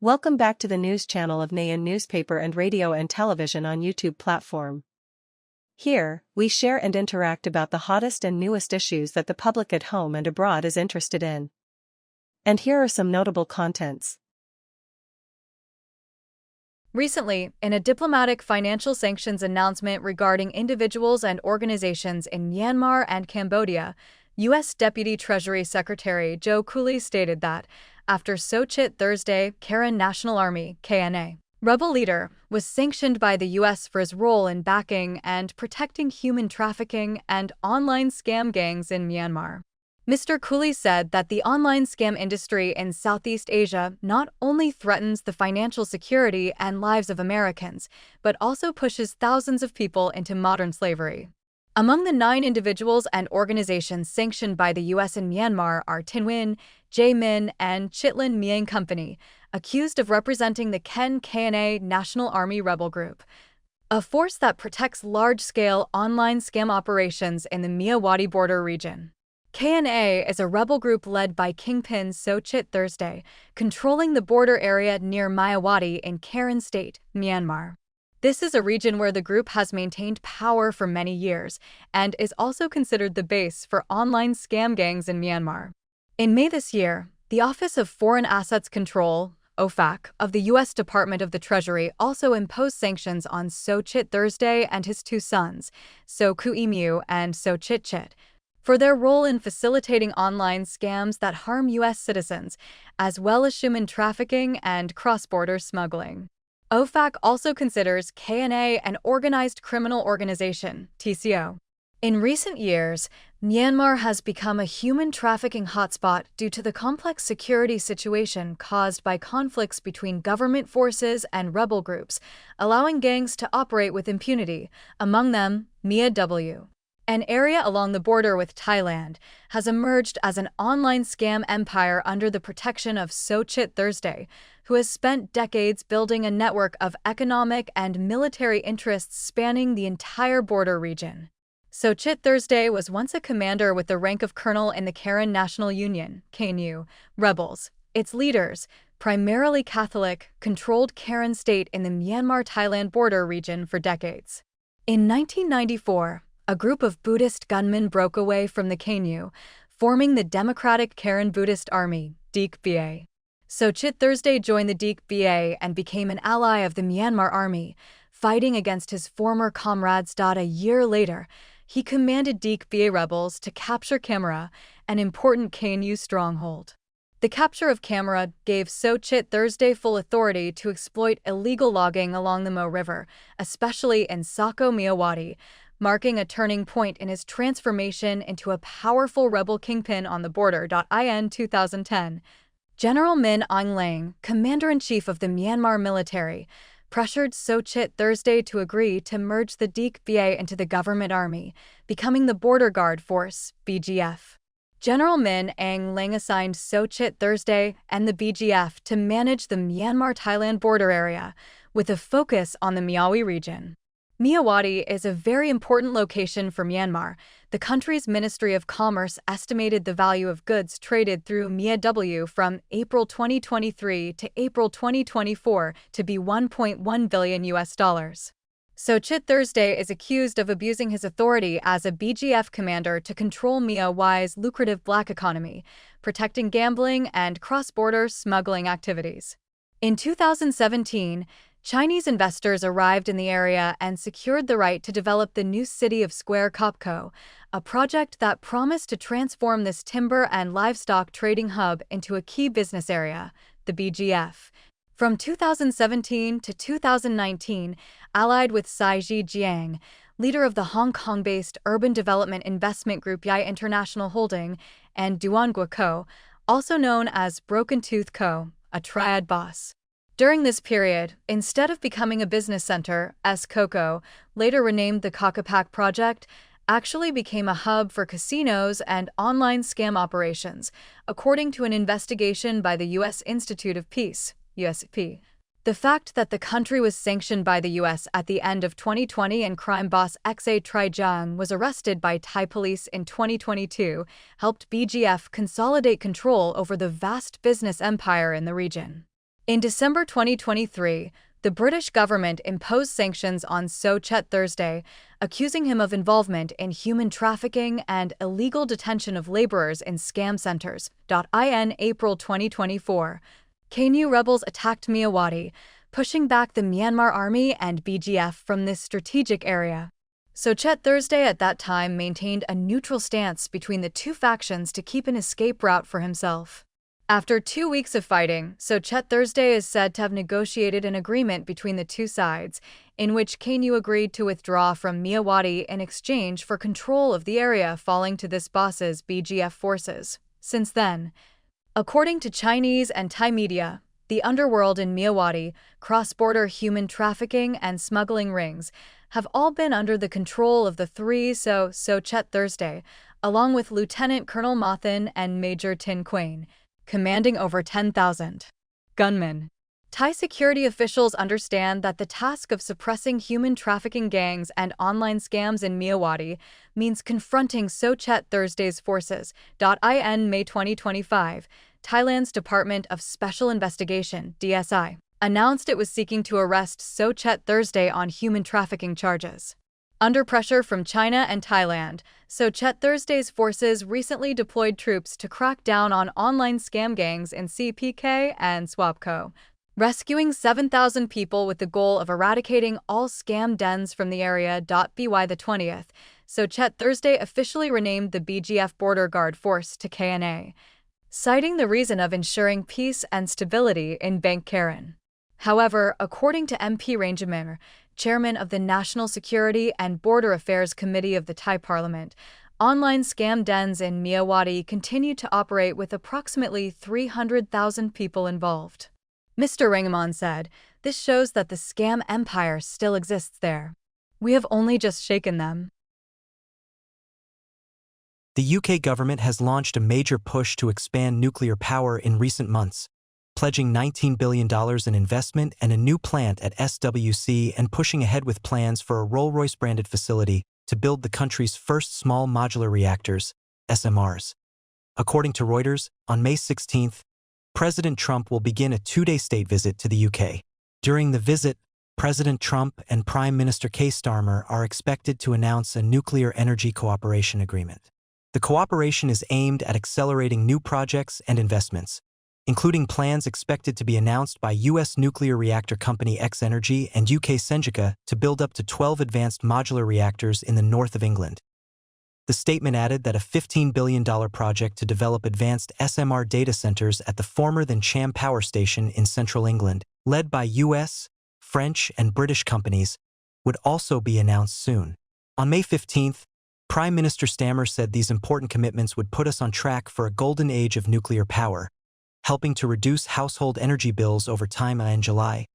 Welcome back to the news channel of Nghe An Newspaper and radio and television on YouTube platform. Here, we share and interact about the hottest and newest issues that the public at home and abroad is interested in. And here are some notable contents. Recently, in a diplomatic financial sanctions announcement regarding individuals and organizations in Myanmar and Cambodia, U.S. Deputy Treasury Secretary Joe Cooley stated that, after Sochit Thursday, Karen National Army (KNA) rebel leader was sanctioned by the U.S. for his role in backing and protecting human trafficking and online scam gangs in Myanmar. Mr. Cooley said that the online scam industry in Southeast Asia not only threatens the financial security and lives of Americans, but also pushes thousands of people into modern slavery. Among the 9 individuals and organizations sanctioned by the U.S. in Myanmar are Tin Win, Jae Min, and Chitlin Miang Company, accused of representing the KNA National Army rebel group, a force that protects large-scale online scam operations in the Myawaddy border region. KNA is a rebel group led by Kingpin Sochit Thursday, controlling the border area near Myawaddy in Karen State, Myanmar. This is a region where the group has maintained power for many years and is also considered the base for online scam gangs in Myanmar. In May this year, the Office of Foreign Assets Control, OFAC, of the U.S. Department of the Treasury also imposed sanctions on Sochit Thursday and his 2 sons, So Koo Emu and So Chit Chit, for their role in facilitating online scams that harm U.S. citizens, as well as human trafficking and cross-border smuggling. OFAC also considers KNA an organized criminal organization, TCO. In recent years, Myanmar has become a human trafficking hotspot due to the complex security situation caused by conflicts between government forces and rebel groups, allowing gangs to operate with impunity, among them Myaw. An area along the border with Thailand has emerged as an online scam empire under the protection of Sochit Thursday, who has spent decades building a network of economic and military interests spanning the entire border region. Sochit Thursday was once a commander with the rank of colonel in the Karen National Union (KNU) rebels. Its leaders, primarily Catholic, controlled Karen State in the Myanmar-Thailand border region for decades. In 1994, a group of Buddhist gunmen broke away from the KNU, forming the Democratic Karen Buddhist Army (DKBA). Sochit Thursday joined the DKBA and became an ally of the Myanmar Army, fighting against his former comrades. A year later, he commanded DKBA rebels to capture Camera, an important KNU stronghold. The capture of Camera gave Sochit Thursday full authority to exploit illegal logging along the Mo River, especially in Sako Myawaddy, marking a turning point in his transformation into a powerful rebel kingpin on the border. In 2010, General Min Aung Hlaing, Commander-in-Chief of the Myanmar military, pressured Sochit Thursday to agree to merge the DKBA into the government army, becoming the Border Guard Force (BGF). General Min Aung Hlaing assigned Sochit Thursday and the BGF to manage the Myanmar-Thailand border area, with a focus on the Myawaddy region. Myawaddy is a very important location for Myanmar. The country's Ministry of Commerce estimated the value of goods traded through Myawaddy from April 2023 to April 2024 to be $1.1 billion. Sochit Thursday is accused of abusing his authority as a BGF commander to control Myawaddy's lucrative black economy, protecting gambling and cross-border smuggling activities. In 2017, Chinese investors arrived in the area and secured the right to develop the new city of Square Kopko, a project that promised to transform this timber and livestock trading hub into a key business area, the BGF. From 2017 to 2019, allied with Tsai Ji-jiang, leader of the Hong Kong-based urban development investment group Yai International Holding, and Duangua Co., also known as Broken Tooth Co., a triad boss. During this period, instead of becoming a business center, Coco, later renamed the Kakapak Project, actually became a hub for casinos and online scam operations, according to an investigation by the U.S. Institute of Peace, USP. The fact that the country was sanctioned by the U.S. at the end of 2020 and crime boss Xa Trijiang was arrested by Thai police in 2022 helped BGF consolidate control over the vast business empire in the region. In December 2023, the British government imposed sanctions on Sochet Thursday, accusing him of involvement in human trafficking and illegal detention of laborers in scam centers. In April 2024, KNU rebels attacked Myawaddy, pushing back the Myanmar army and BGF from this strategic area. Sochet Thursday at that time maintained a neutral stance between the two factions to keep an escape route for himself. After 2 weeks of fighting, Sochet Thursday is said to have negotiated an agreement between the two sides, in which KNU agreed to withdraw from Myawaddy in exchange for control of the area falling to this boss's BGF forces. Since then, according to Chinese and Thai media, the underworld in Myawaddy, cross-border human trafficking and smuggling rings have all been under the control of the three Sochet Thursday, along with Lieutenant Colonel Mothan and Major Tin Quain, commanding over 10,000 gunmen. Thai security officials understand that the task of suppressing human trafficking gangs and online scams in Myawaddy means confronting Sochet Thursday's forces. In May 2025, Thailand's Department of Special Investigation, DSI, announced it was seeking to arrest Sochet Thursday on human trafficking charges. Under pressure from China and Thailand, Sochet Thursday's forces recently deployed troops to crack down on online scam gangs in CPK and Swapco, rescuing 7,000 people with the goal of eradicating all scam dens from the area. By the 20th, Sochet Thursday officially renamed the BGF Border Guard Force to KNA, citing the reason of ensuring peace and stability in Bangkaran. However, according to MP Ranjamir, chairman of the National Security and Border Affairs Committee of the Thai Parliament, online scam dens in Myawaddy continue to operate with approximately 300,000 people involved. Mr. Rangaman said, "This shows that the scam empire still exists there. We have only just shaken them." The UK government has launched a major push to expand nuclear power in recent months, pledging $19 billion in investment and a new plant at SWC and pushing ahead with plans for a Rolls-Royce-branded facility to build the country's first small modular reactors, SMRs. According to Reuters, on May 16th, President Trump will begin a 2-day state visit to the UK. During the visit, President Trump and Prime Minister Keir Starmer are expected to announce a nuclear energy cooperation agreement. The cooperation is aimed at accelerating new projects and investments, including plans expected to be announced by U.S. nuclear reactor company X-Energy and UK Senjica to build up to 12 advanced modular reactors in the north of England. The statement added that a $15 billion project to develop advanced SMR data centers at the former then Cham Power Station in central England, led by US, French, and British companies, would also be announced soon. On May 15th, Prime Minister Starmer said these important commitments would put us on track for a golden age of nuclear power, helping to reduce household energy bills over time. In July,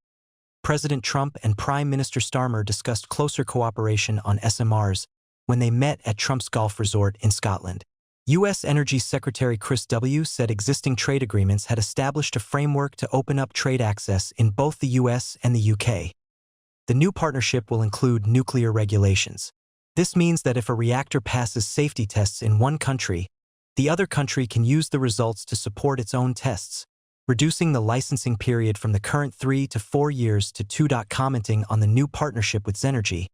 President Trump and Prime Minister Starmer discussed closer cooperation on SMRs when they met at Trump's Golf Resort in Scotland. U.S. Energy Secretary Chris W. said existing trade agreements had established a framework to open up trade access in both the U.S. and the U.K. The new partnership will include nuclear regulations. This means that if a reactor passes safety tests in one country, the other country can use the results to support its own tests, reducing the licensing period from the current 3 to 4 years to 2. Commenting on the new partnership with Xenergy,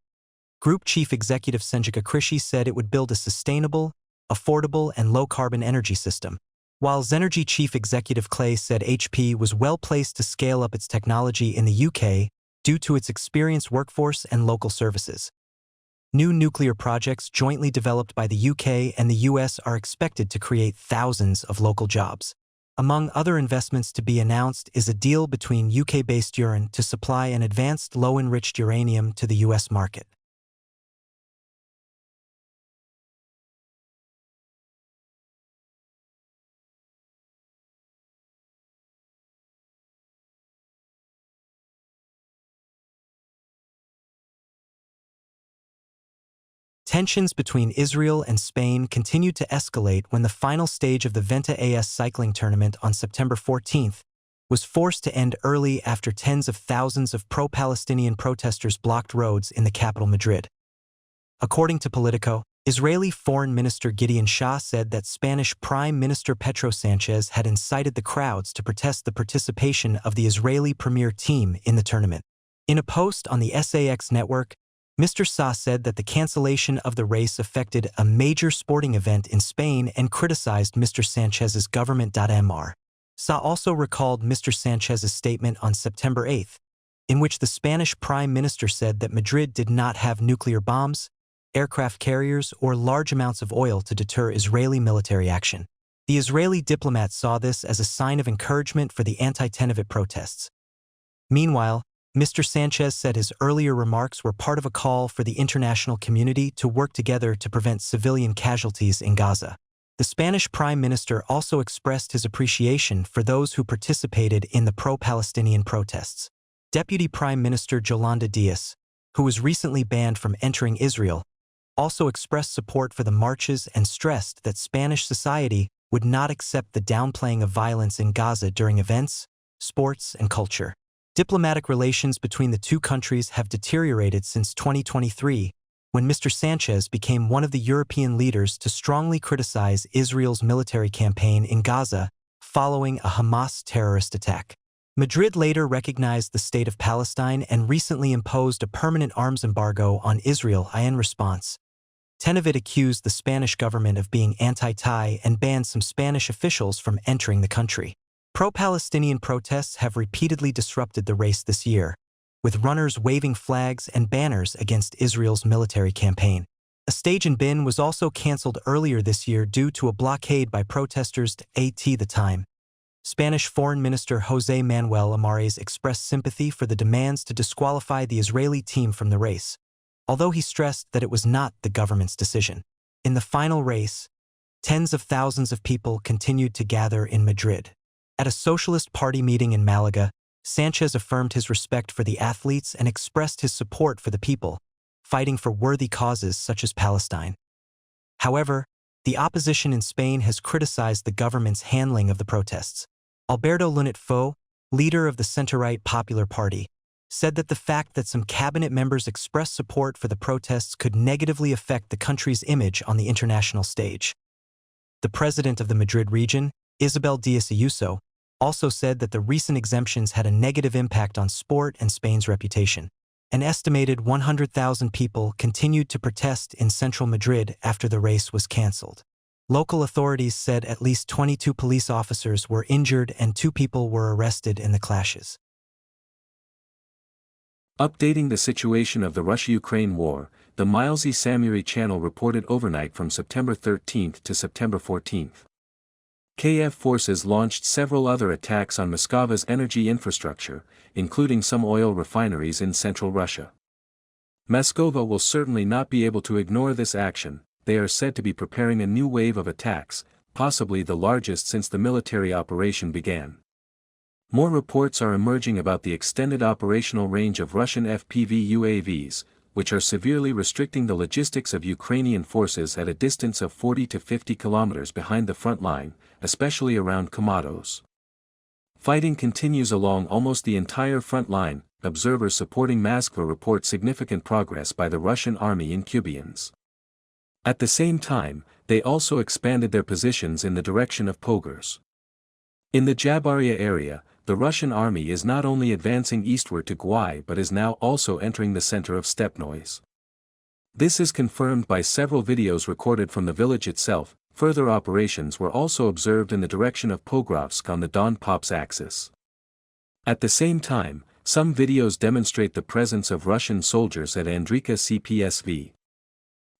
Group Chief Executive Senjika Krishi said it would build a sustainable, affordable, and low-carbon energy system, while Xenergy Chief Executive Clay said HP was well-placed to scale up its technology in the UK due to its experienced workforce and local services. New nuclear projects jointly developed by the UK and the US are expected to create thousands of local jobs. Among other investments to be announced is a deal between UK-based Uran to supply an advanced low-enriched uranium to the US market. Tensions between Israel and Spain continued to escalate when the final stage of the Venta AS cycling tournament on September 14th was forced to end early after tens of thousands of pro-Palestinian protesters blocked roads in the capital Madrid. According to Politico, Israeli Foreign Minister Gideon Shah said that Spanish Prime Minister Pedro Sanchez had incited the crowds to protest the participation of the Israeli premier team in the tournament. In a post on the SAX network, Mr. Shah said that the cancellation of the race affected a major sporting event in Spain and criticized Mr. Sanchez's government. Mr. Shah also recalled Mr. Sanchez's statement on September 8, in which the Spanish Prime Minister said that Madrid did not have nuclear bombs, aircraft carriers, or large amounts of oil to deter Israeli military action. The Israeli diplomat saw this as a sign of encouragement for the anti-Tenevit protests. Meanwhile, Mr. Sanchez said his earlier remarks were part of a call for the international community to work together to prevent civilian casualties in Gaza. The Spanish Prime Minister also expressed his appreciation for those who participated in the pro-Palestinian protests. Deputy Prime Minister Yolanda Diaz, who was recently banned from entering Israel, also expressed support for the marches and stressed that Spanish society would not accept the downplaying of violence in Gaza during events, sports, and culture. Diplomatic relations between the two countries have deteriorated since 2023, when Mr. Sanchez became one of the European leaders to strongly criticize Israel's military campaign in Gaza following a Hamas terrorist attack. Madrid later recognized the State of Palestine and recently imposed a permanent arms embargo on Israel in response. Tenevit accused the Spanish government of being anti-Thai and banned some Spanish officials from entering the country. Pro-Palestinian protests have repeatedly disrupted the race this year, with runners waving flags and banners against Israel's military campaign. A stage in Bin was also cancelled earlier this year due to a blockade by protesters at the time. Spanish Foreign Minister José Manuel Amares expressed sympathy for the demands to disqualify the Israeli team from the race, although he stressed that it was not the government's decision. In the final race, tens of thousands of people continued to gather in Madrid. At a Socialist Party meeting in Malaga, Sanchez affirmed his respect for the athletes and expressed his support for the people, fighting for worthy causes such as Palestine. However, the opposition in Spain has criticized the government's handling of the protests. Alberto Núñez Feijóo, leader of the center-right Popular Party, said that the fact that some cabinet members expressed support for the protests could negatively affect the country's image on the international stage. The president of the Madrid region, Isabel Díaz Ayuso, also said that the recent exemptions had a negative impact on sport and Spain's reputation. An estimated 100,000 people continued to protest in central Madrid after the race was cancelled. Local authorities said at least 22 police officers were injured and 2 people were arrested in the clashes. Updating the situation of the Russia-Ukraine war, the Milesy Samiri channel reported overnight from September 13 to September 14. Kiev forces launched several other attacks on Moscow's energy infrastructure, including some oil refineries in central Russia. Moscow will certainly not be able to ignore this action. They are said to be preparing a new wave of attacks, possibly the largest since the military operation began. More reports are emerging about the extended operational range of Russian FPV UAVs, which are severely restricting the logistics of Ukrainian forces at a distance of 40 to 50 kilometers behind the front line, especially around Komatos. Fighting continues along almost the entire front line. Observers supporting Moskva report significant progress by the Russian army in Kupiansk. At the same time, they also expanded their positions in the direction of Pogors. In the Jabaria area, the Russian army is not only advancing eastward to Gwai but is now also entering the center of Stepnoy. This is confirmed by several videos recorded from the village itself. Further operations were also observed in the direction of Pogrovsk on the Don-Pops axis. At the same time, some videos demonstrate the presence of Russian soldiers at Andrika CPSV.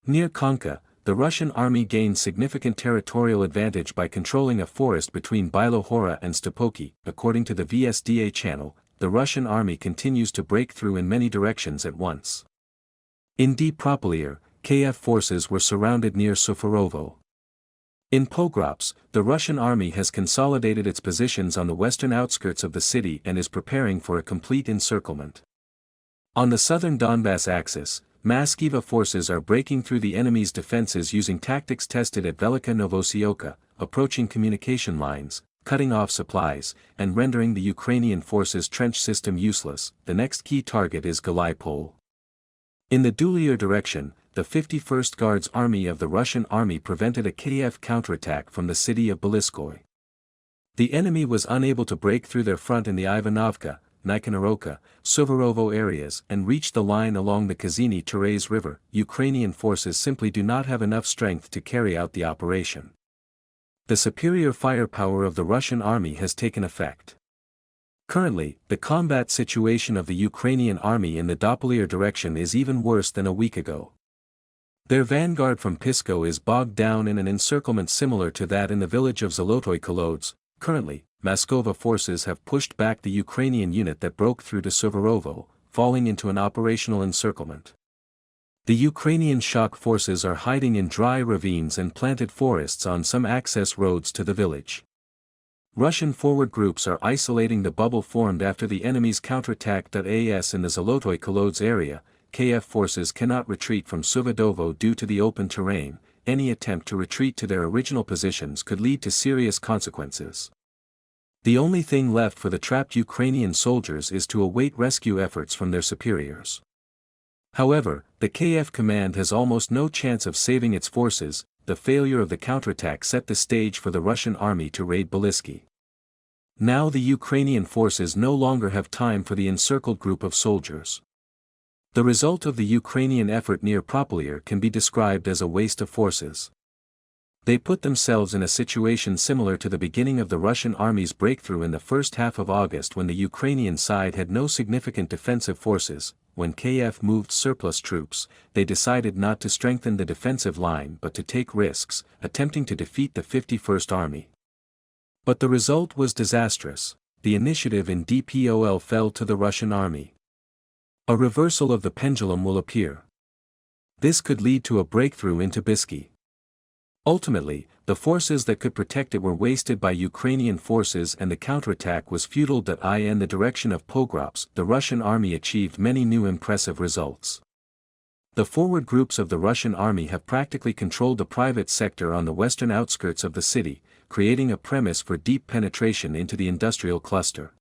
Near Konka, the Russian army gained significant territorial advantage by controlling a forest between Bilohora and Stepoki. According to the VSDA channel, the Russian army continues to break through in many directions at once. In Dnipropetrovsk, Kiev forces were surrounded near Soforovo. In Pogrovsk, the Russian army has consolidated its positions on the western outskirts of the city and is preparing for a complete encirclement. On the southern Donbass axis, Moskva forces are breaking through the enemy's defenses using tactics tested at Velika Novosioka, approaching communication lines, cutting off supplies, and rendering the Ukrainian forces' trench system useless. The next key target is Galaipol. In the Dulier direction, the 51st Guards Army of the Russian Army prevented a Kiev counterattack from the city of Beliskoy. The enemy was unable to break through their front in the Ivanovka, Nikhanoroka, Suvarovo areas and reach the line along the Kazini-Terez River. Ukrainian forces simply do not have enough strength to carry out the operation. The superior firepower of the Russian army has taken effect. Currently, the combat situation of the Ukrainian army in the Doppler direction is even worse than a week ago. Their vanguard from Pisko is bogged down in an encirclement similar to that in the village of Zolotoy Kolodz. Currently, Moscow forces have pushed back the Ukrainian unit that broke through to Suvarovo, falling into an operational encirclement. The Ukrainian shock forces are hiding in dry ravines and planted forests on some access roads to the village. Russian forward groups are isolating the bubble formed after the enemy's counterattack. As in the Zolotoy Kolodz area, KF forces cannot retreat from Suvarovo due to the open terrain. Any attempt to retreat to their original positions could lead to serious consequences. The only thing left for the trapped Ukrainian soldiers is to await rescue efforts from their superiors. However, the KF command has almost no chance of saving its forces. The failure of the counterattack set the stage for the Russian army to raid Beliski. Now the Ukrainian forces no longer have time for the encircled group of soldiers. The result of the Ukrainian effort near Propolir can be described as a waste of forces. They put themselves in a situation similar to the beginning of the Russian army's breakthrough in the first half of August when the Ukrainian side had no significant defensive forces. When KF moved surplus troops, they decided not to strengthen the defensive line but to take risks, attempting to defeat the 51st Army. But the result was disastrous. The initiative in DPOL fell to the Russian army. A reversal of the pendulum will appear. This could lead to a breakthrough into Bisky. Ultimately, the forces that could protect it were wasted by Ukrainian forces and the counterattack was futile. In the direction of Pogrops, the Russian army achieved many new impressive results. The forward groups of the Russian army have practically controlled the private sector on the western outskirts of the city, creating a premise for deep penetration into the industrial cluster.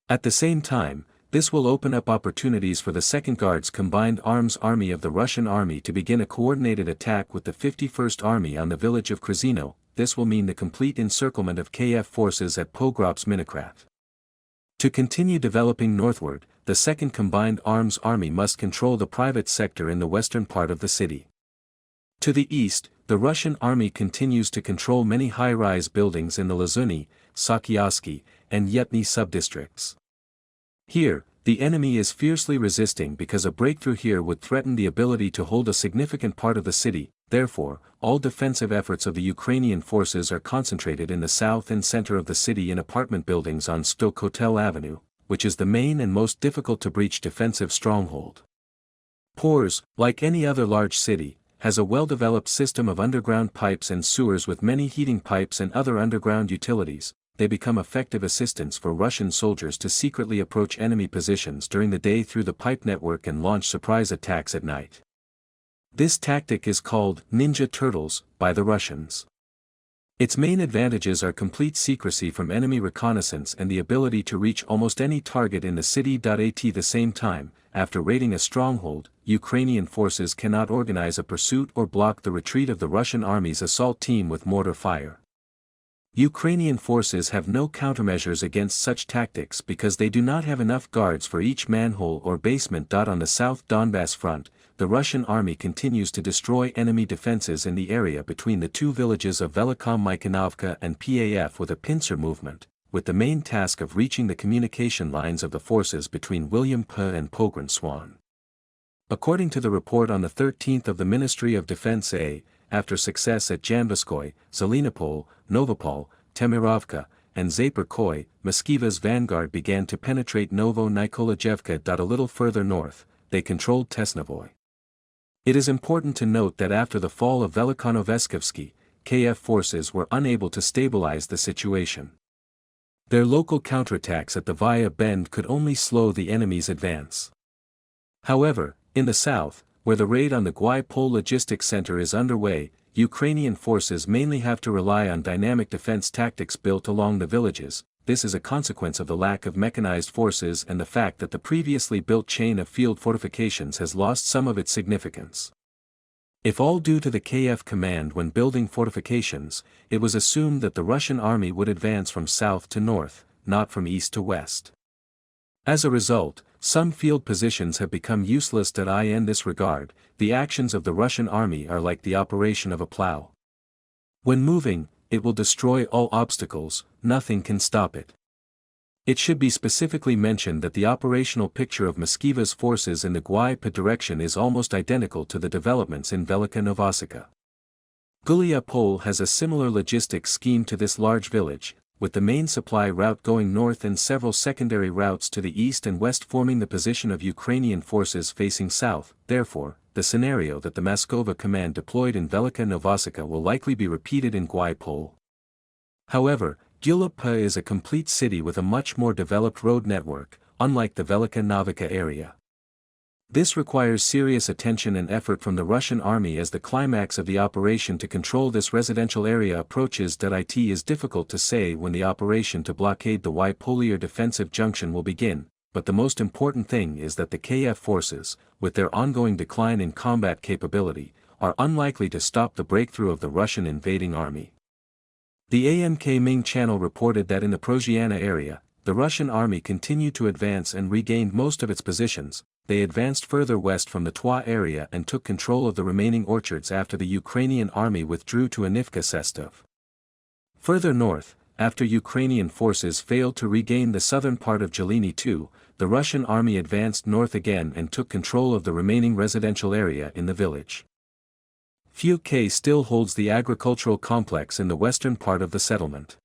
At the same time, this will open up opportunities for the 2nd Guards Combined Arms Army of the Russian Army to begin a coordinated attack with the 51st Army on the village of Krasino. This will mean the complete encirclement of KF forces at Pogrops Minokrat. To continue developing northward, the 2nd Combined Arms Army must control the private sector in the western part of the city. To the east, the Russian army continues to control many high-rise buildings in the Lazuny, Sakyatsky, and Yetny subdistricts. Here, the enemy is fiercely resisting because a breakthrough here would threaten the ability to hold a significant part of the city. Therefore, all defensive efforts of the Ukrainian forces are concentrated in the south and center of the city in apartment buildings on Stokotel Avenue, which is the main and most difficult to breach defensive stronghold. Pors, like any other large city, has a well-developed system of underground pipes and sewers with many heating pipes and other underground utilities. They become effective assistants for Russian soldiers to secretly approach enemy positions during the day through the pipe network and launch surprise attacks at night. This tactic is called Ninja Turtles by the Russians. Its main advantages are complete secrecy from enemy reconnaissance and the ability to reach almost any target in the city. At the same time, after raiding a stronghold, Ukrainian forces cannot organize a pursuit or block the retreat of the Russian army's assault team with mortar fire. Ukrainian forces have no countermeasures against such tactics because they do not have enough guards for each manhole or basement. On the South Donbass front, the Russian army continues to destroy enemy defenses in the area between the two villages of Velikom Mykonovka and PAF with a pincer movement, with the main task of reaching the communication lines of the forces between William P. and Pogran Swan. According to the report on the 13th of the Ministry of Defense after success at Jambuskoy, Zelenopol, Novopol, Temirovka, and Zaporkoy, Moskiva's vanguard began to penetrate Novo-Nikolajevka. A little further north, they controlled Tesnovoy. It is important to note that after the fall of Velikonoveskovsky, KF forces were unable to stabilize the situation. Their local counterattacks at the Via Bend could only slow the enemy's advance. However, in the south, where the raid on the Guai-Pol logistics center is underway, Ukrainian forces mainly have to rely on dynamic defense tactics built along the villages. This is a consequence of the lack of mechanized forces and the fact that the previously built chain of field fortifications has lost some of its significance. If all due to the KF command when building fortifications, it was assumed that the Russian army would advance from south to north, not from east to west. As a result, some field positions have become useless. In this regard, the actions of the Russian army are like the operation of a plow. When moving, it will destroy all obstacles, nothing can stop it. It should be specifically mentioned that the operational picture of Moskva's forces in the Guaipa direction is almost identical to the developments in Velika Novosika. Gulia Pole has a similar logistics scheme to this large village, with the main supply route going north and several secondary routes to the east and west forming the position of Ukrainian forces facing south. Therefore, the scenario that the Moskva command deployed in Velika Novosika will likely be repeated in Guaipa. However, Gulia is a complete city with a much more developed road network, unlike the Velika Novika area. This requires serious attention and effort from the Russian army as the climax of the operation to control this residential area approaches. It is difficult to say when the operation to blockade the Ypolier defensive junction will begin, but the most important thing is that the KF forces, with their ongoing decline in combat capability, are unlikely to stop the breakthrough of the Russian invading army. The AMK Ming channel reported that in the Prozhiana area, the Russian army continued to advance and regained most of its positions. They advanced further west from the Twa area and took control of the remaining orchards after the Ukrainian army withdrew to Anivka Sestov. Further north, after Ukrainian forces failed to regain the southern part of Jeliny II, the Russian army advanced north again and took control of the remaining residential area in the village. Fuke still holds the agricultural complex in the western part of the settlement.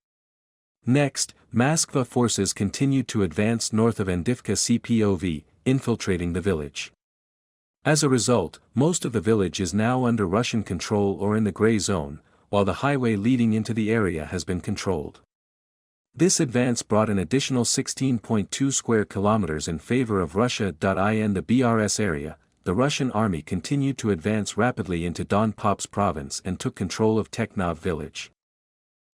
Next, Moskva forces continued to advance north of Andivka Cpov, infiltrating the village. As a result, most of the village is now under Russian control or in the gray zone, while the highway leading into the area has been controlled. This advance brought an additional 16.2 square kilometers in favor of Russia. In the BRS area, the Russian army continued to advance rapidly into Don Pops province and took control of Teknov village.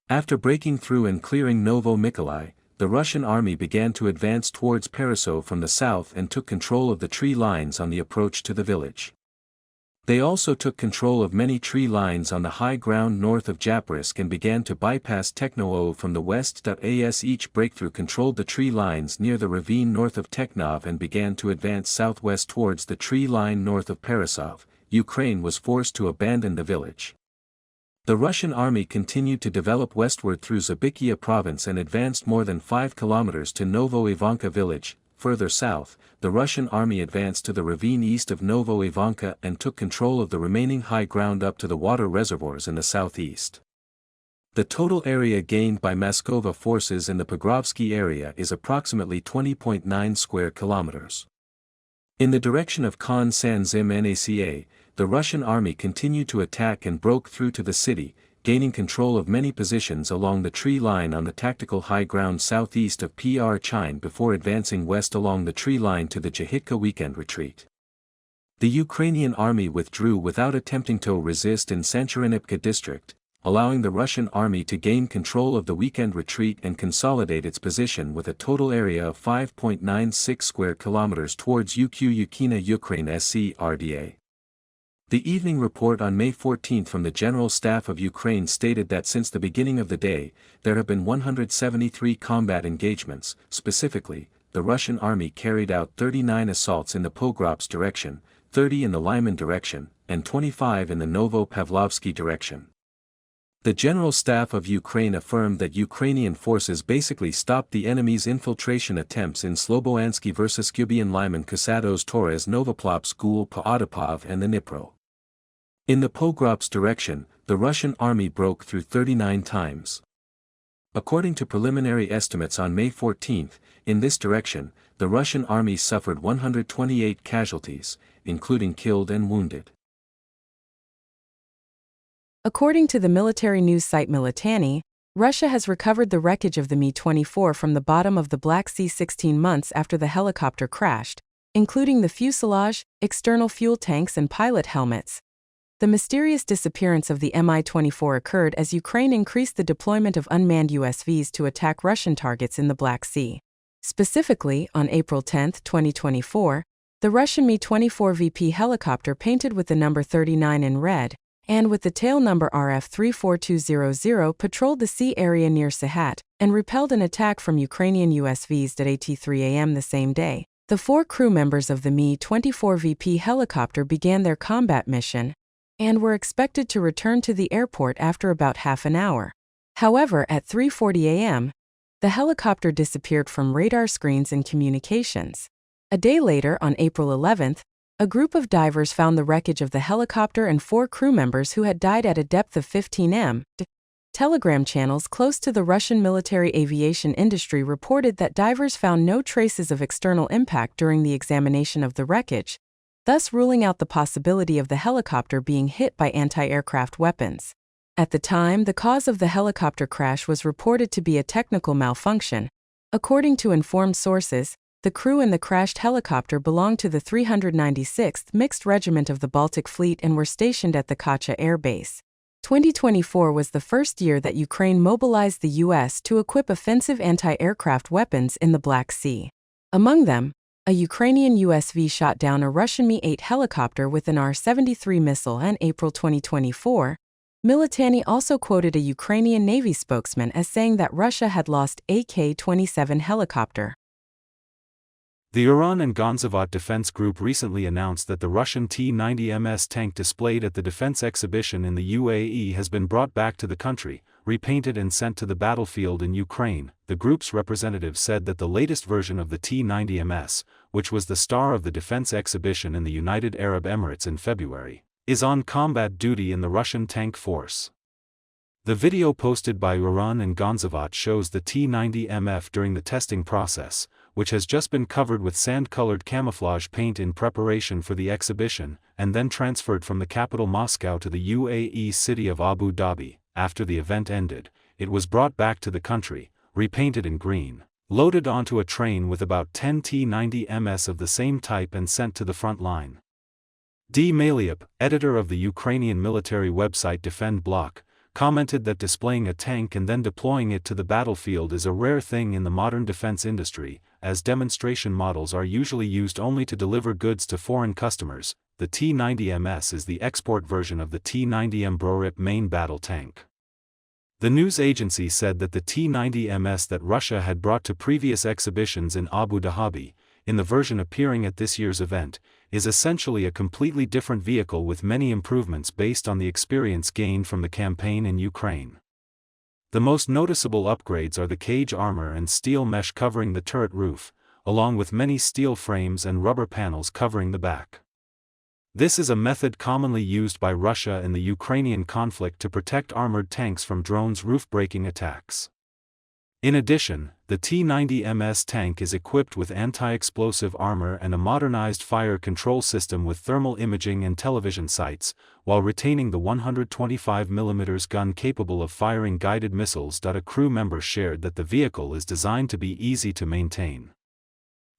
After breaking through and clearing Novo Mykolai, the Russian army began to advance towards Peresov from the south and took control of the tree lines on the approach to the village. They also took control of many tree lines on the high ground north of Japorisk and began to bypass Teknovo from the west. Each breakthrough controlled the tree lines near the ravine north of Teknov and began to advance southwest towards the tree line north of Peresov. Ukraine was forced to abandon the village. The Russian army continued to develop westward through Zabikia province and advanced more than 5 kilometers to Novo Ivanka village. Further south, the Russian army advanced to the ravine east of Novo Ivanka and took control of the remaining high ground up to the water reservoirs in the southeast. The total area gained by Moskva forces in the Pogrovsky area is approximately 20.9 square kilometers. In the direction of Khan San Zim Naca, the Russian army continued to attack and broke through to the city, gaining control of many positions along the tree line on the tactical high ground southeast of PR Chine before advancing west along the tree line to the Jahitka weekend retreat. The Ukrainian army withdrew without attempting to resist in Sancharinivka district, allowing the Russian army to gain control of the weekend retreat and consolidate its position with a total area of 5.96 square kilometers towards Yukina Ukraine SC RDA. The evening report on May 14 from the General Staff of Ukraine stated that since the beginning of the day, there have been 173 combat engagements. Specifically, the Russian army carried out 39 assaults in the Pogrops direction, 30 in the Lyman direction, and 25 in the Novo-Pavlovsky direction. The General Staff of Ukraine affirmed that Ukrainian forces basically stopped the enemy's infiltration attempts in Sloboansky vs. Kubian Lyman Kasatos Torres Novoplovsk Gul Paadapov and the Dnipro. In the Pogrops direction, the Russian army broke through 39 times. According to preliminary estimates on May 14, in this direction, the Russian army suffered 128 casualties, including killed and wounded. According to the military news site Militani, Russia has recovered the wreckage of the Mi-24 from the bottom of the Black Sea 16 months after the helicopter crashed, including the fuselage, external fuel tanks and pilot helmets. The mysterious disappearance of the Mi-24 occurred as Ukraine increased the deployment of unmanned USVs to attack Russian targets in the Black Sea. Specifically, on April 10, 2024, The Russian Mi-24 VP helicopter painted with the number 39 in red, and with the tail number RF34200 patrolled the sea area near Sahat and repelled an attack from Ukrainian USVs at 3 a.m. the same day. The 4 crew members of the Mi-24 VP helicopter began their combat mission and were expected to return to the airport after about half an hour. However, at 3:40 a.m., the helicopter disappeared from radar screens and communications. A day later, on April 11th, a group of divers found the wreckage of the helicopter and 4 crew members who had died at a depth of 15 m. Telegram channels close to the Russian military aviation industry reported that divers found no traces of external impact during the examination of the wreckage, thus ruling out the possibility of the helicopter being hit by anti-aircraft weapons. At the time, the cause of the helicopter crash was reported to be a technical malfunction. According to informed sources, the crew in the crashed helicopter belonged to the 396th Mixed Regiment of the Baltic Fleet and were stationed at the Kacha Air Base. 2024 was the first year that Ukraine mobilized the U.S. to equip offensive anti-aircraft weapons in the Black Sea. Among them, a Ukrainian USV shot down a Russian Mi-8 helicopter with an R-73 missile in April 2024. Militany also quoted a Ukrainian Navy spokesman as saying that Russia had lost a K-27 helicopter. The Uran and Gonzavat Defense Group recently announced that the Russian T-90 tank displayed at the defense exhibition in the UAE has been brought back to the country, repainted and sent to the battlefield in Ukraine. The group's representative said that the latest version of the T-90, which was the star of the defense exhibition in the United Arab Emirates in February, is on combat duty in the Russian tank force. The video posted by Uran and Gonzavat shows the T-90 during the testing process, which has just been covered with sand-colored camouflage paint in preparation for the exhibition, and then transferred from the capital Moscow to the UAE city of Abu Dhabi. After the event ended, it was brought back to the country, repainted in green, loaded onto a train with about 10 T-90 of the same type and sent to the front line. D. Maliup, editor of the Ukrainian military website Defend Bloc, commented that displaying a tank and then deploying it to the battlefield is a rare thing in the modern defense industry, as demonstration models are usually used only to deliver goods to foreign customers. The T-90 is the export version of the T-90M Brorip main battle tank. The news agency said that the T-90 that Russia had brought to previous exhibitions in Abu Dhabi, in the version appearing at this year's event, is essentially a completely different vehicle with many improvements based on the experience gained from the campaign in Ukraine. The most noticeable upgrades are the cage armor and steel mesh covering the turret roof, along with many steel frames and rubber panels covering the back. This is a method commonly used by Russia in the Ukrainian conflict to protect armored tanks from drones' roof-breaking attacks. In addition, the T-90 tank is equipped with anti-explosive armor and a modernized fire control system with thermal imaging and television sights, while retaining the 125mm gun capable of firing guided missiles. A crew member shared that the vehicle is designed to be easy to maintain.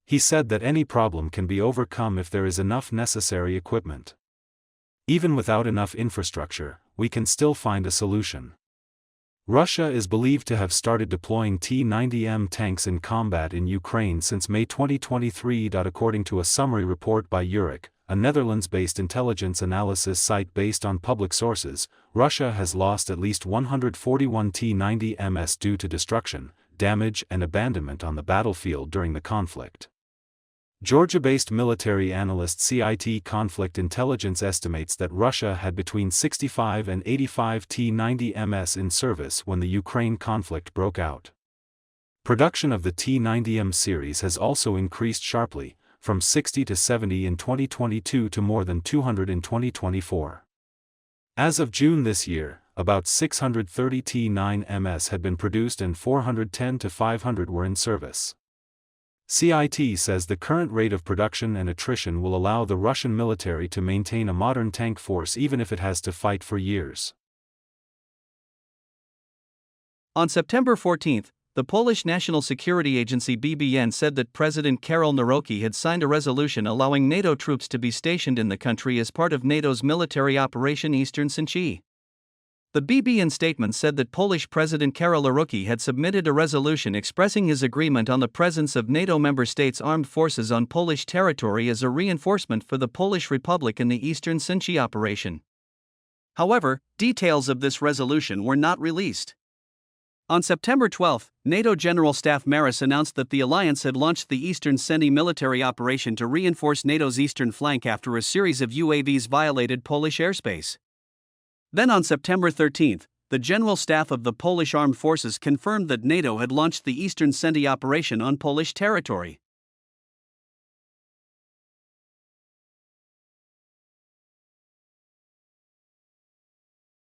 He said that any problem can be overcome if there is enough necessary equipment. Even without enough infrastructure, we can still find a solution. Russia is believed to have started deploying T-90 tanks in combat in Ukraine since May 2023. According to a summary report by Urich, a Netherlands-based intelligence analysis site based on public sources, Russia has lost at least 141 T-90 due to destruction, damage and abandonment on the battlefield during the conflict. Georgia-based military analyst CIT Conflict Intelligence estimates that Russia had between 65 and 85 T-90 in service when the Ukraine conflict broke out. Production of the T-90 series has also increased sharply, from 60 to 70 in 2022 to more than 200 in 2024. As of June this year, about 630 T-9 had been produced and 410 to 500 were in service. CIT says the current rate of production and attrition will allow the Russian military to maintain a modern tank force even if it has to fight for years. On September 14, the Polish National Security Agency BBN said that President Karol Nawrocki had signed a resolution allowing NATO troops to be stationed in the country as part of NATO's military Operation Eastern Sinchi. The BBN statement said that Polish President Karol Nawrocki had submitted a resolution expressing his agreement on the presence of NATO member states' armed forces on Polish territory as a reinforcement for the Polish Republic in the Eastern Sinchi operation. However, details of this resolution were not released. On September 12, NATO General Staff Maris announced that the alliance had launched the Eastern Sinchi military operation to reinforce NATO's eastern flank after a series of UAVs violated Polish airspace. Then on September 13, the General Staff of the Polish Armed Forces confirmed that NATO had launched the Eastern Sinchi operation on Polish territory.